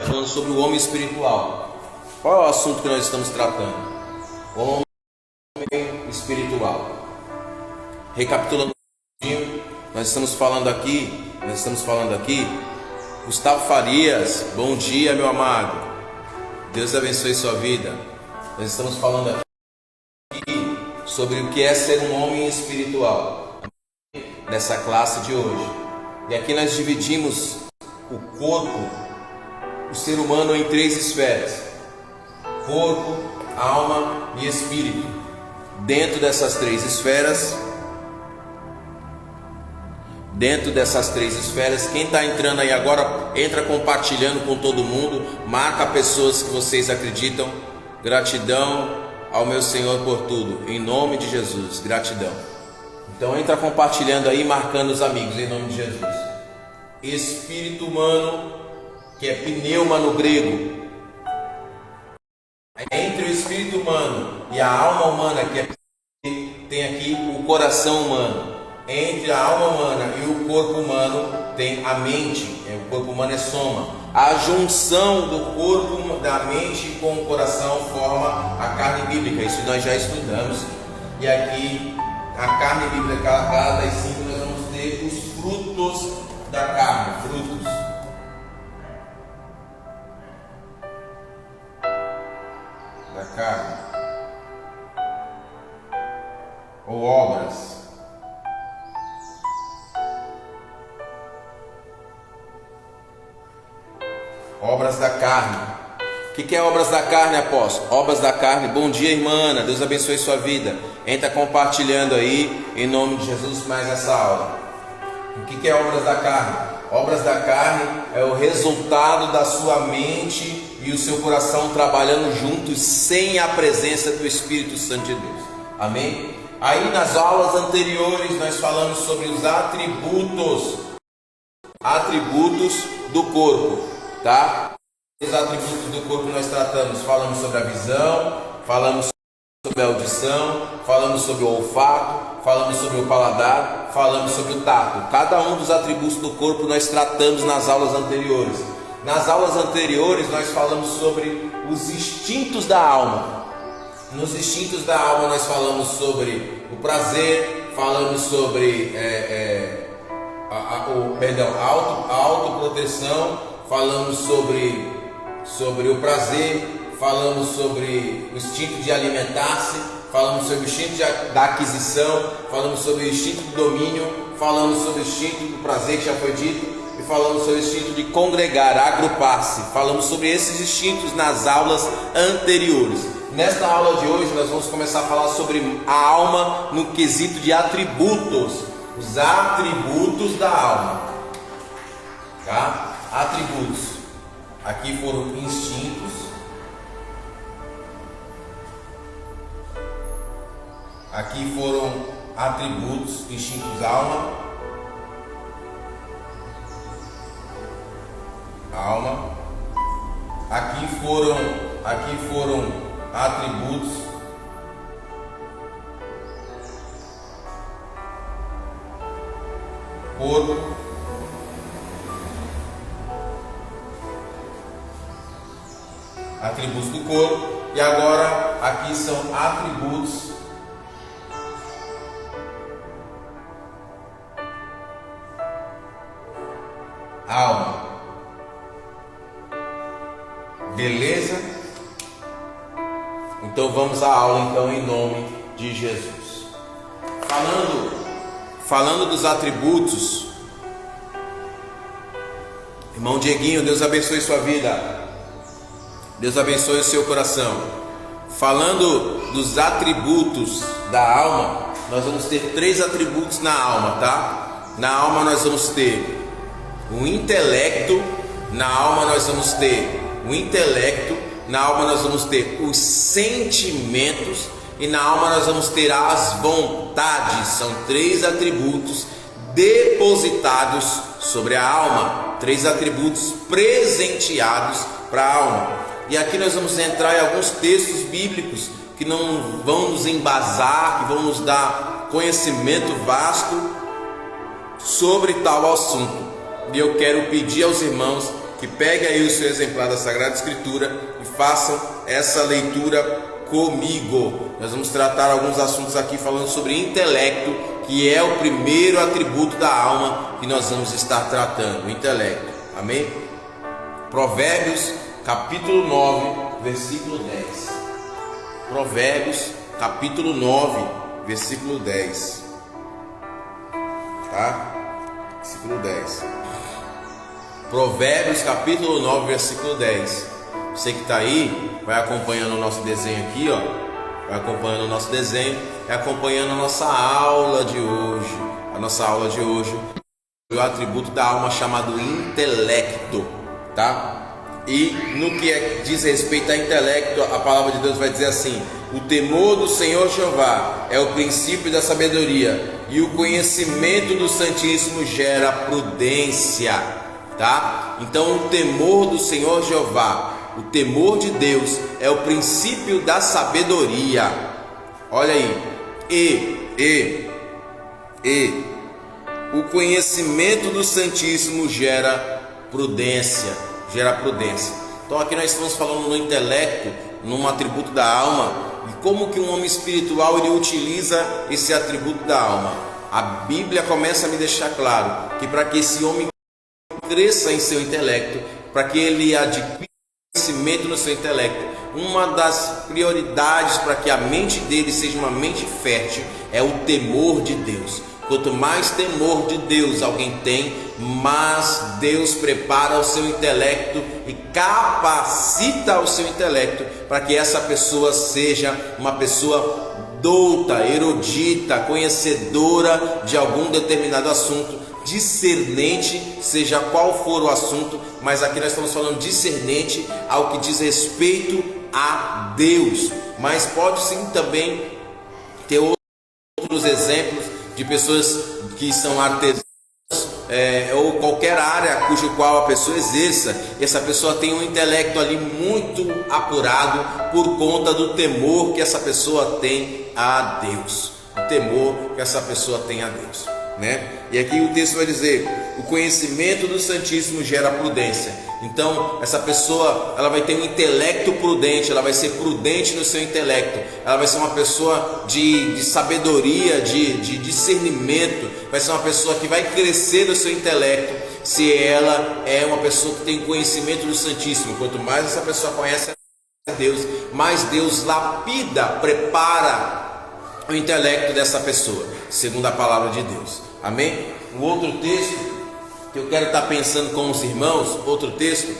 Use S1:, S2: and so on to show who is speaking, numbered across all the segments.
S1: falando sobre o homem espiritual. Qual é o assunto que nós estamos tratando? O homem espiritual. Recapitulando, nós estamos falando aqui, Gustavo Farias, bom dia, meu amado. Deus abençoe sua vida. Nós estamos falando aqui sobre o que é ser um homem espiritual nessa classe de hoje. E aqui nós dividimos o corpo, o ser humano, em 3 esferas: corpo, alma e espírito. Dentro dessas 3 esferas, quem está entrando aí agora, entra compartilhando com todo mundo, marca pessoas que vocês acreditam. Gratidão ao meu Senhor por tudo, em nome de Jesus, gratidão. Então entra compartilhando aí, marcando os amigos, em nome de Jesus. Espírito humano, que é pneuma no grego. Entre o espírito humano e a alma humana, que é, tem aqui o coração humano. Entre a alma humana e o corpo humano tem a mente. O corpo humano é soma. A junção do corpo, da mente com o coração forma a carne bíblica. Isso nós já estudamos. E aqui a carne bíblica, Gálatas 5, nós vamos ter os frutos da carne. Frutos da carne, ou obras. Obras da carne. O que é obras da carne, apóstolo? Obras da carne. Bom dia, irmã. Deus abençoe sua vida. Entra compartilhando aí, em nome de Jesus, mais essa aula. O que é obras da carne? Obras da carne é o resultado da sua mente e o seu coração trabalhando juntos, sem a presença do Espírito Santo de Deus. Amém? Aí nas aulas anteriores nós falamos sobre os atributos do corpo. Tá? Os atributos do corpo nós falamos sobre a visão, falamos sobre a audição, falamos sobre o olfato, falamos sobre o paladar, falamos sobre o tato. Cada um dos atributos do corpo nós tratamos nas aulas anteriores. Nas aulas anteriores nós falamos sobre os instintos da alma. Nos instintos da alma nós falamos sobre o prazer, falamos sobre a autoproteção, falamos sobre o prazer, falamos sobre o instinto de alimentar-se, falamos sobre o instinto da aquisição, falamos sobre o instinto do domínio, falamos sobre o instinto do prazer, que já foi dito, e falamos sobre o instinto de congregar, agrupar-se. Falamos sobre esses instintos nas aulas anteriores. Nesta aula de hoje nós vamos começar a falar sobre a alma no quesito de atributos, os atributos da alma, tá? Atributos. Aqui foram instintos. Aqui foram atributos, instintos, alma. Aqui foram atributos. Corpo. Atributos do corpo. E agora aqui são atributos alma. Beleza? Então vamos à aula, então, em nome de Jesus. Falando dos atributos, irmão Dieguinho, Deus abençoe sua vida. Deus abençoe o seu coração. Falando dos atributos da alma, nós vamos ter 3 atributos na alma, tá? Na alma nós vamos ter o intelecto, na alma nós vamos ter os sentimentos, e na alma nós vamos ter as vontades. São 3 atributos depositados sobre a alma, 3 atributos presenteados para a alma. E aqui nós vamos entrar em alguns textos bíblicos que não vão nos embasar, que vão nos dar conhecimento vasto sobre tal assunto. E eu quero pedir aos irmãos que peguem aí o seu exemplar da Sagrada Escritura e façam essa leitura comigo. Nós vamos tratar alguns assuntos aqui falando sobre intelecto, que é o primeiro atributo da alma que nós vamos estar tratando, o intelecto. Amém? Provérbios capítulo 9, versículo 10. Provérbios capítulo 9, versículo 10. Tá? Versículo 10. Provérbios capítulo 9, versículo 10. Você que está aí, vai acompanhando o nosso desenho aqui, ó. Vai acompanhando o nosso desenho, vai acompanhando a nossa aula de hoje. A nossa aula de hoje, o atributo da alma chamado intelecto, tá? E no que diz respeito a intelecto, a palavra de Deus vai dizer assim: o temor do Senhor Jeová é o princípio da sabedoria, e o conhecimento do Santíssimo gera prudência, tá? Então o temor do Senhor Jeová, o temor de Deus é o princípio da sabedoria. Olha aí. E o conhecimento do Santíssimo gera prudência. Então aqui nós estamos falando no intelecto, num atributo da alma, e como que um homem espiritual ele utiliza esse atributo da alma. A Bíblia começa a me deixar claro que para que esse homem cresça em seu intelecto, para que ele adquira conhecimento no seu intelecto, uma das prioridades para que a mente dele seja uma mente fértil é o temor de Deus. Quanto mais temor de Deus alguém tem, mais Deus prepara o seu intelecto e capacita o seu intelecto para que essa pessoa seja uma pessoa douta, erudita, conhecedora de algum determinado assunto, discernente, seja qual for o assunto, mas aqui nós estamos falando discernente ao que diz respeito a Deus. Mas pode sim também ter outros exemplos de pessoas que são artesãos, ou qualquer área cujo qual a pessoa exerça, essa pessoa tem um intelecto ali muito apurado por conta do temor que essa pessoa tem a Deus, o temor que essa pessoa tem a Deus, né? E aqui o texto vai dizer: o conhecimento do Santíssimo gera prudência. Então essa pessoa ela vai ter um intelecto prudente, ela vai ser prudente no seu intelecto, ela vai ser uma pessoa de sabedoria, de discernimento, vai ser uma pessoa que vai crescer no seu intelecto se ela é uma pessoa que tem conhecimento do Santíssimo. Quanto mais essa pessoa conhece a Deus, mais Deus lapida, prepara o intelecto dessa pessoa, segundo a palavra de Deus. Amém? Um outro texto que eu quero estar pensando com os irmãos, outro texto,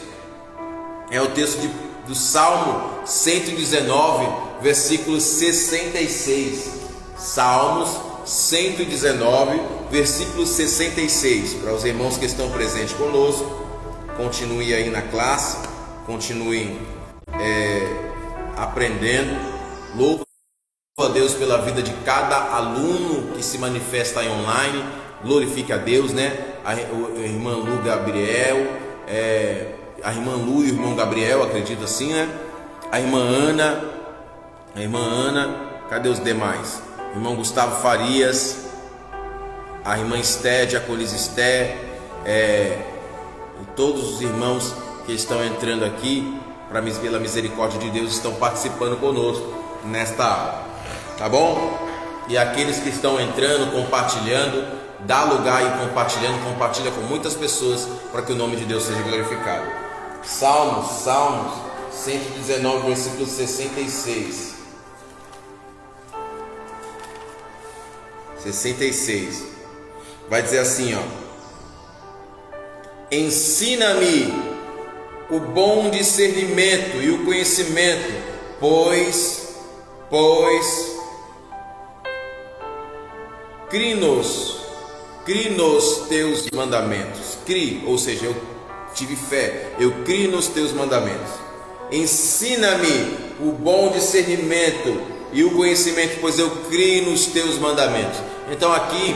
S1: é o texto do Salmo 119, versículo 66. Salmos 119, versículo 66. Para os irmãos que estão presentes conosco, continue aí na classe, continuem aprendendo. Louvo a Deus pela vida de cada aluno que se manifesta aí online. Glorifique a Deus, né? A irmã Lu Gabriel, a irmã Lu e o irmão Gabriel, acredito assim, né? A irmã Ana, cadê os demais? O irmão Gustavo Farias, a irmã Esté, Diaconisa Esté, e todos os irmãos que estão entrando aqui, pela misericórdia de Deus, estão participando conosco nesta aula, tá bom? E aqueles que estão entrando, compartilhando, dá lugar e compartilha com muitas pessoas para que o nome de Deus seja glorificado. Salmos 119, versículo 66. 66. Vai dizer assim, ó: ensina-me o bom discernimento e o conhecimento, pois crinos teus mandamentos. Ou seja, eu tive fé, eu criei nos teus mandamentos. Ensina-me o bom discernimento e o conhecimento, pois eu criei nos teus mandamentos. Então aqui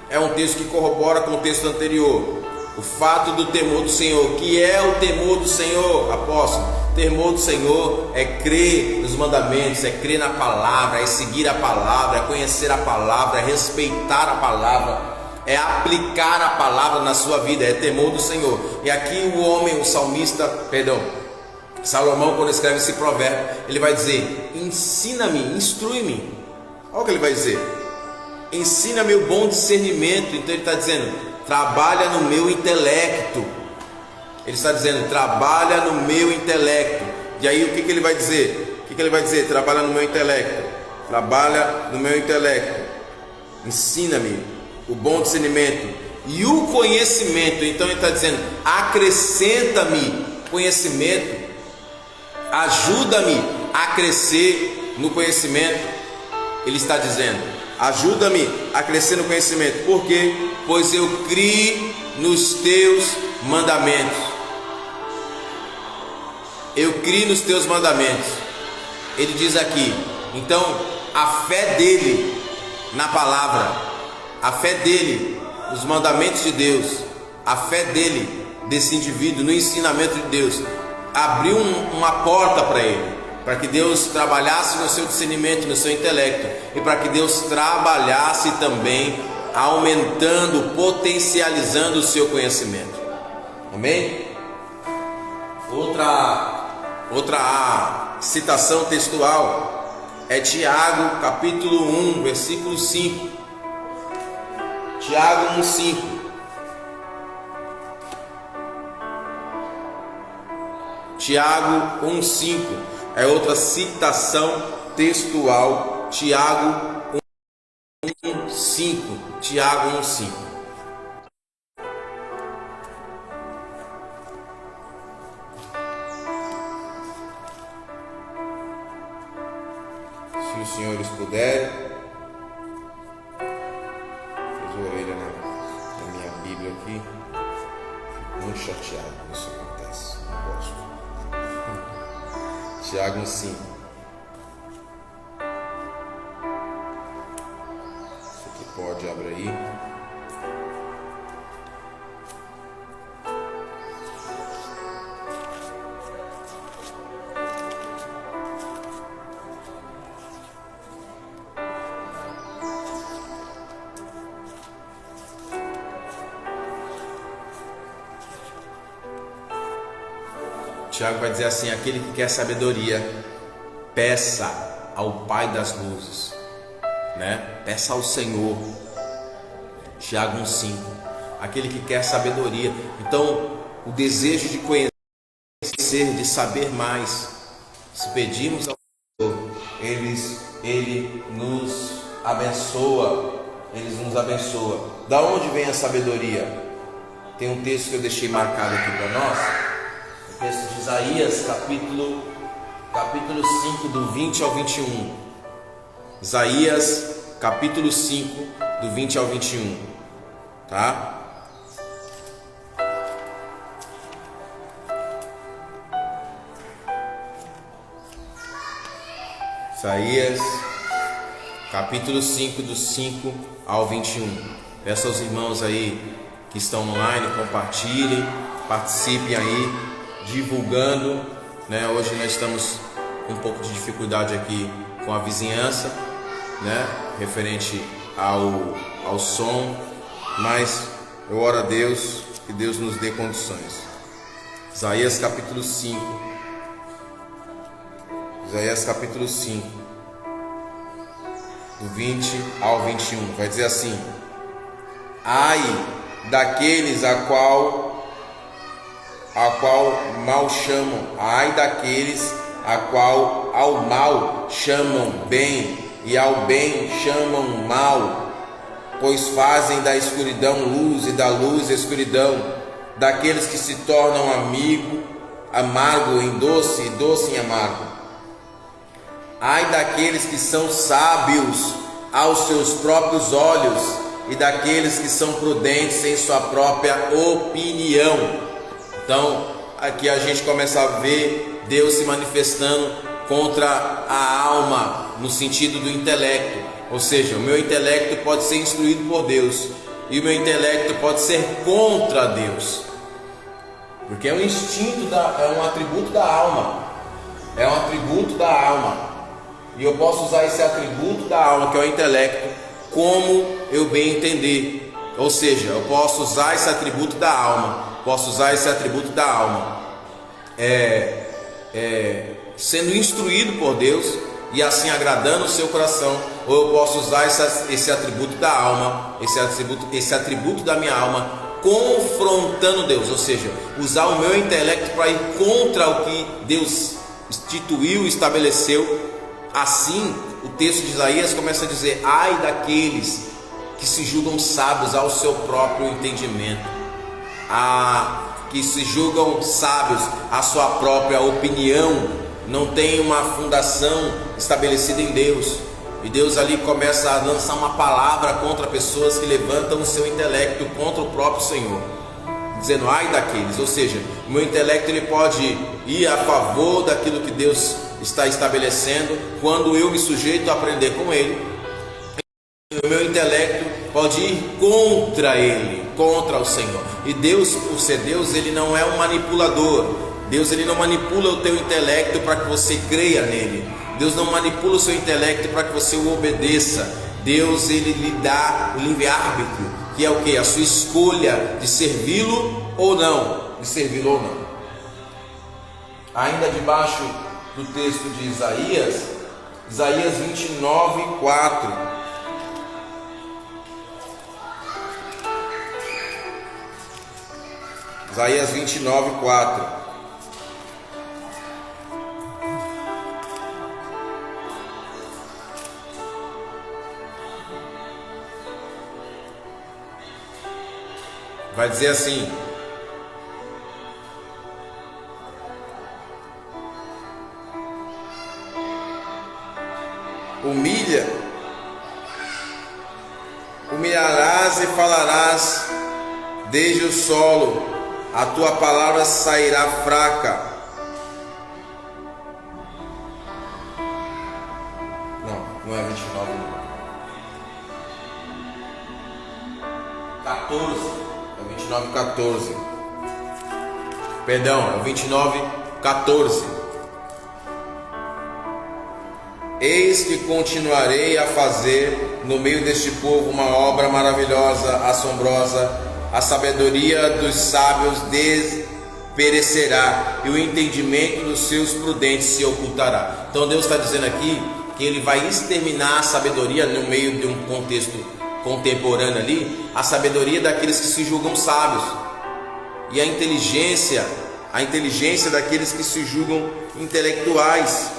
S1: é um texto que corrobora com o texto anterior. O fato do temor do Senhor. Que é o temor do Senhor, apóstolo? Temor do Senhor é crer nos mandamentos, é crer na palavra, é seguir a palavra, é conhecer a palavra, é respeitar a palavra, é aplicar a palavra na sua vida, é temor do Senhor. E aqui o Salomão, quando escreve esse provérbio, ele vai dizer: ensina-me, instrui-me. Olha o que ele vai dizer: ensina-me o bom discernimento. Então ele está dizendo: trabalha no meu intelecto. Ele está dizendo: trabalha no meu intelecto. E aí o que ele vai dizer? O que ele vai dizer? Trabalha no meu intelecto. Trabalha no meu intelecto. Ensina-me o bom discernimento e o conhecimento. Então ele está dizendo: acrescenta-me conhecimento. Ajuda-me a crescer no conhecimento. Ele está dizendo: ajuda-me a crescer no conhecimento. Por quê? Pois eu criei nos teus mandamentos. Eu criei nos teus mandamentos. Ele diz aqui, então, a fé dele na palavra, a fé dele nos mandamentos de Deus, a fé dele, desse indivíduo, no ensinamento de Deus, abriu uma porta para ele, para que Deus trabalhasse no seu discernimento, no seu intelecto, e para que Deus trabalhasse também, aumentando, potencializando o seu conhecimento. Amém? Outra citação textual é Tiago capítulo 1, versículo 5. Tiago 1,5. Tiago 1,5 é outra citação textual. Tiago 1,5. Tiago 1,5. Se os senhores puderem, fiz a orelha na minha Bíblia aqui. Fico muito chateado quando isso acontece. Não gosto. Tiago 1,5. Isso aqui pode, abre aí. Tiago vai dizer assim: aquele que quer sabedoria, peça ao Pai das luzes, né? Peça ao Senhor. Tiago 1,5. Aquele que quer sabedoria. Então, o desejo de conhecer, de saber mais, se pedirmos ao Senhor, Ele nos abençoa. Ele nos abençoa. Da onde vem a sabedoria? Tem um texto que eu deixei marcado aqui para nós. Texto de Isaías, capítulo 5, do 20 ao 21. Isaías, capítulo 5, do 20 ao 21. Tá? Isaías, capítulo 5, do 5 ao 21. Peço aos irmãos aí que estão online, compartilhem, participem aí, divulgando, né? Hoje nós estamos com um pouco de dificuldade aqui com a vizinhança, né? Referente ao som, mas eu oro a Deus que Deus nos dê condições. Isaías capítulo 5. Isaías capítulo 5, do 20 ao 21, vai dizer assim: ai daqueles a qual mal chamam, ai daqueles a qual ao mal chamam bem, e ao bem chamam mal, pois fazem da escuridão luz e da luz escuridão, daqueles que se tornam amargo em doce e doce em amargo. Ai daqueles que são sábios aos seus próprios olhos, e daqueles que são prudentes em sua própria opinião. Então, aqui a gente começa a ver Deus se manifestando contra a alma, no sentido do intelecto. Ou seja, o meu intelecto pode ser instruído por Deus, e o meu intelecto pode ser contra Deus, porque é um instinto, é um atributo da alma. É um atributo da alma. E eu posso usar esse atributo da alma, que é o intelecto, como eu bem entender. Ou seja, eu posso usar esse atributo da alma, sendo instruído por Deus e assim agradando o seu coração, ou eu posso usar esse atributo da alma, esse atributo da minha alma, confrontando Deus, ou seja, usar o meu intelecto para ir contra o que Deus instituiu e estabeleceu. Assim, o texto de Isaías começa a dizer: ai daqueles que se julgam sábios ao seu próprio entendimento, que se julgam sábios à sua própria opinião, não tem uma fundação estabelecida em Deus. E Deus ali começa a lançar uma palavra contra pessoas que levantam o seu intelecto contra o próprio Senhor, dizendo: ai daqueles. Ou seja, o meu intelecto ele pode ir a favor daquilo que Deus está estabelecendo quando eu me sujeito a aprender com Ele. O meu intelecto pode ir contra Ele, contra o Senhor. E Deus, por ser Deus, Ele não é um manipulador. Deus ele não manipula o teu intelecto para que você creia nele. Deus não manipula o seu intelecto para que você o obedeça. Deus ele lhe dá o livre-arbítrio, que é o que? A sua escolha de servi-lo ou não. Ainda debaixo do texto de Isaías 29, 4. Isaías 29, 4. Vai dizer assim: humilharás e falarás desde o solo, a tua palavra sairá fraca. Não é 29, não. 14. É 29, 14. Perdão, é 29, 14. Eis que continuarei a fazer no meio deste povo uma obra maravilhosa, assombrosa. A sabedoria dos sábios desperecerá e o entendimento dos seus prudentes se ocultará. Então Deus está dizendo aqui que Ele vai exterminar a sabedoria no meio de um contexto contemporâneo ali, a sabedoria daqueles que se julgam sábios, e a inteligência daqueles que se julgam intelectuais,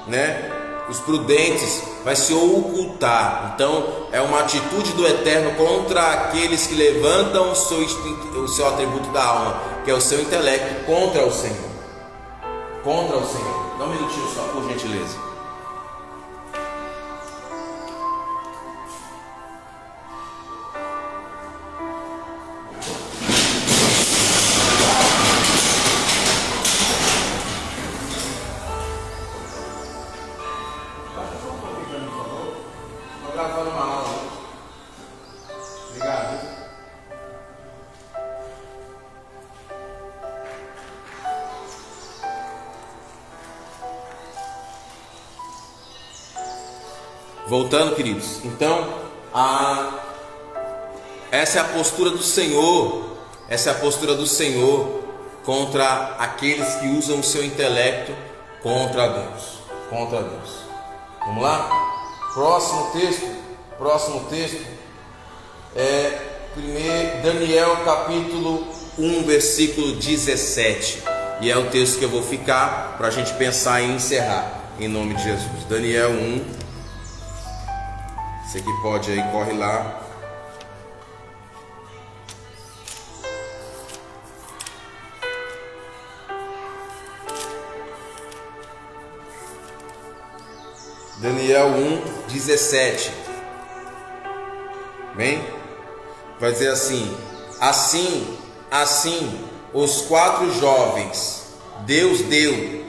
S1: né? Os prudentes vai se ocultar. Então é uma atitude do Eterno contra aqueles que levantam o seu atributo da alma, que é o seu intelecto, contra o Senhor. Dá um minutinho só, por gentileza. Gravando uma aula. Obrigado. Voltando, queridos. Então, essa é a postura do Senhor. Essa é a postura do Senhor contra aqueles que usam o seu intelecto contra Deus. Vamos lá? Próximo texto é Daniel capítulo 1, versículo 17. E é o texto que eu vou ficar para a gente pensar em encerrar, em nome de Jesus. Daniel 1. Você que pode aí, corre lá. Daniel 1, 17. Bem? Vai dizer assim: Assim os 4 jovens Deus deu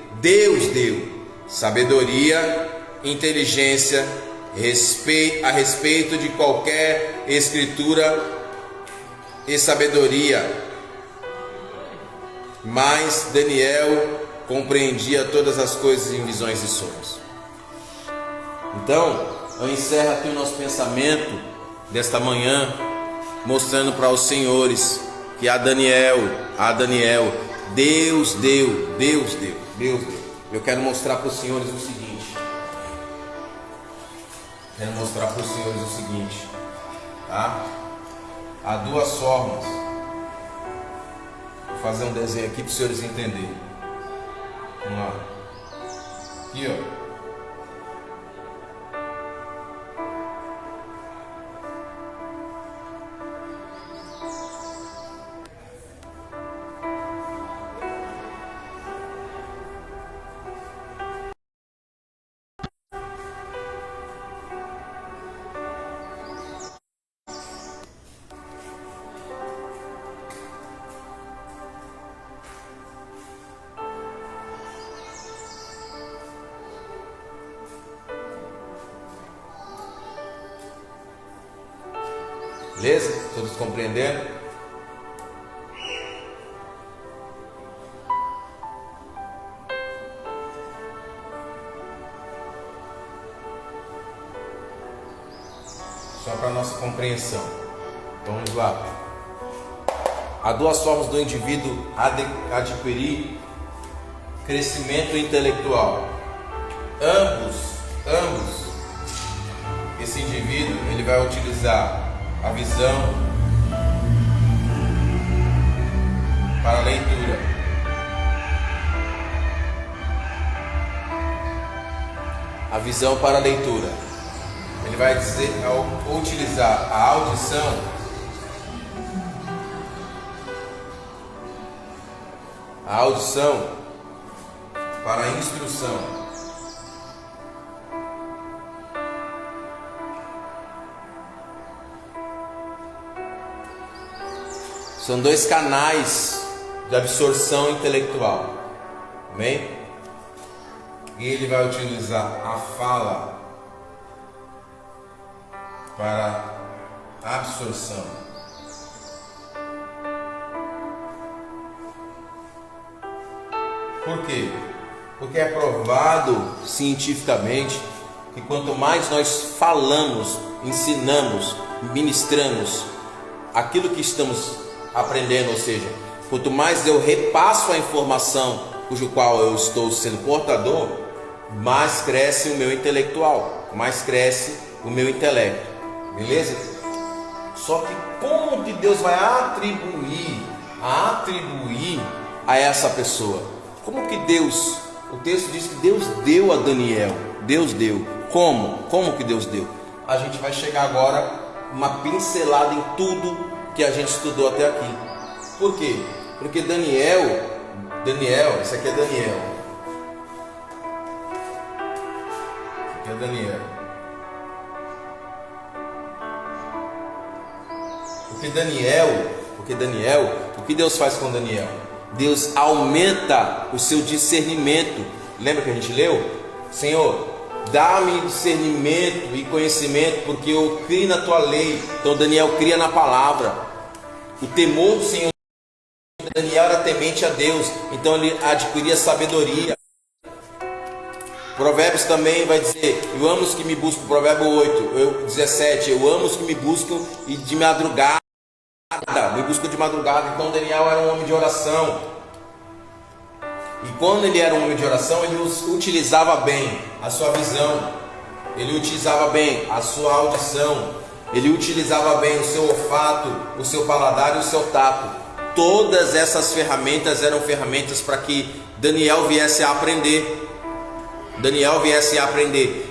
S1: sabedoria, inteligência a respeito de qualquer escritura e sabedoria. Mas Daniel compreendia todas as coisas em visões e sonhos. Então, eu encerro aqui o nosso pensamento desta manhã mostrando para os senhores que a Daniel, Deus deu. Eu quero mostrar para os senhores o seguinte. Tá? Há duas formas. Vou fazer um desenho aqui para os senhores entenderem. Vamos lá. Aqui, ó. Beleza? Todos compreendendo? Só para nossa compreensão. Vamos lá. Há duas formas do indivíduo adquirir crescimento intelectual. Ambos. Esse indivíduo ele vai utilizar a visão para a leitura. A visão para a leitura. Ele vai utilizar a audição para a instrução. São dois canais de absorção intelectual. Amém? E ele vai utilizar a fala para a absorção. Por quê? Porque é provado cientificamente que quanto mais nós falamos, ensinamos, ministramos aquilo que estamos aprendendo, ou seja, quanto mais eu repasso a informação cujo qual eu estou sendo portador, mais cresce o meu intelectual, mais cresce o meu intelecto, beleza? Só que como que Deus vai atribuir a essa pessoa? Como que Deus, o texto diz que Deus deu a Daniel, Deus deu, como que Deus deu? A gente vai chegar agora uma pincelada em tudo que a gente estudou até aqui. Por quê? Porque Daniel, esse aqui é Daniel. Porque Daniel, o que Deus faz com Daniel? Deus aumenta o seu discernimento. Lembra que a gente leu? Senhor, dá-me discernimento e conhecimento, porque eu crio na tua lei. Então Daniel cria na palavra. O temor do Senhor, Daniel era temente a Deus, então ele adquiria sabedoria. Provérbios também vai dizer: eu amo os que me buscam. Provérbio 17, eu amo os que me buscam e de madrugada, me buscam de madrugada. Então Daniel era um homem de oração. E quando ele era um homem de oração, ele utilizava bem a sua visão, ele utilizava bem a sua audição, ele utilizava bem o seu olfato, o seu paladar e o seu tato. Todas essas ferramentas eram ferramentas para que Daniel viesse a aprender.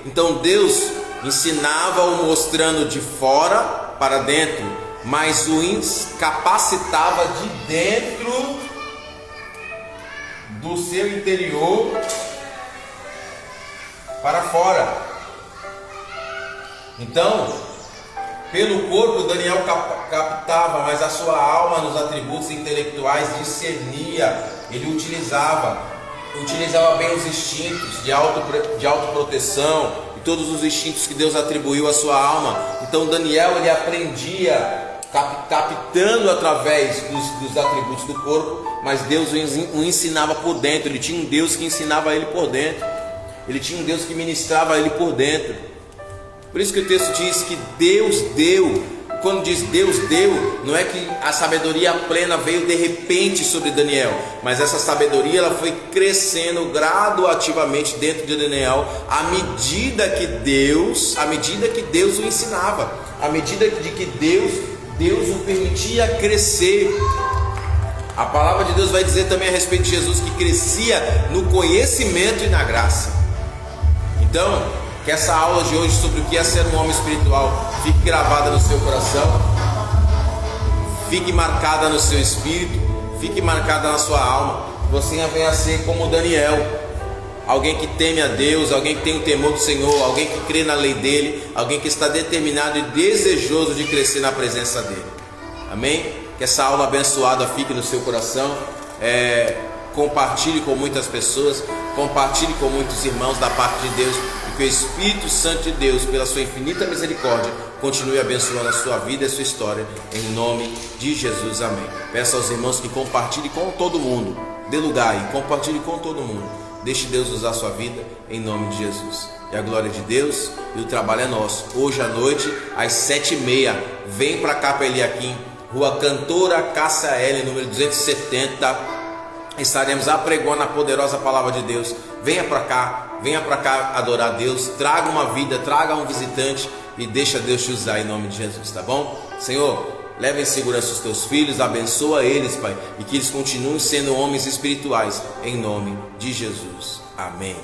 S1: Então Deus ensinava-o mostrando de fora para dentro, mas o incapacitava de dentro do seu interior para fora. Então, pelo corpo Daniel captava, mas a sua alma nos atributos intelectuais discernia. Ele utilizava bem os instintos de autoproteção e todos os instintos que Deus atribuiu à sua alma. Então Daniel ele aprendia captando através dos atributos do corpo, mas Deus o ensinava por dentro. Ele tinha um Deus que ensinava ele por dentro. Ele tinha um Deus que ministrava ele por dentro. Por isso que o texto diz que Deus deu quando diz Deus deu, não é que a sabedoria plena veio de repente sobre Daniel, mas essa sabedoria ela foi crescendo gradativamente dentro de Daniel à medida que Deus o ensinava, à medida de que Deus o permitia crescer. A palavra de Deus vai dizer também a respeito de Jesus que crescia no conhecimento e na graça. Então, que essa aula de hoje sobre o que é ser um homem espiritual fique gravada no seu coração, fique marcada no seu espírito, fique marcada na sua alma. Você venha a ser como Daniel, alguém que teme a Deus, alguém que tem o temor do Senhor, alguém que crê na lei dele, alguém que está determinado e desejoso de crescer na presença dele. Amém? Que essa aula abençoada fique no seu coração. Compartilhe com muitas pessoas, compartilhe com muitos irmãos da parte de Deus, e que o Espírito Santo de Deus, pela sua infinita misericórdia, continue abençoando a sua vida e a sua história, em nome de Jesus, amém. Peço aos irmãos que compartilhem com todo mundo, dê lugar e compartilhe com todo mundo, deixe Deus usar a sua vida, em nome de Jesus. E a glória de Deus e o trabalho é nosso. Hoje à noite, às 7h30, vem para cá para Eliakim, Rua Cantora Cássia L, número 270. Estaremos apregoando a poderosa palavra de Deus. Venha para cá adorar a Deus. Traga uma vida, traga um visitante e deixa Deus te usar em nome de Jesus, tá bom? Senhor, leva em segurança os teus filhos, abençoa eles, Pai, e que eles continuem sendo homens espirituais em nome de Jesus. Amém.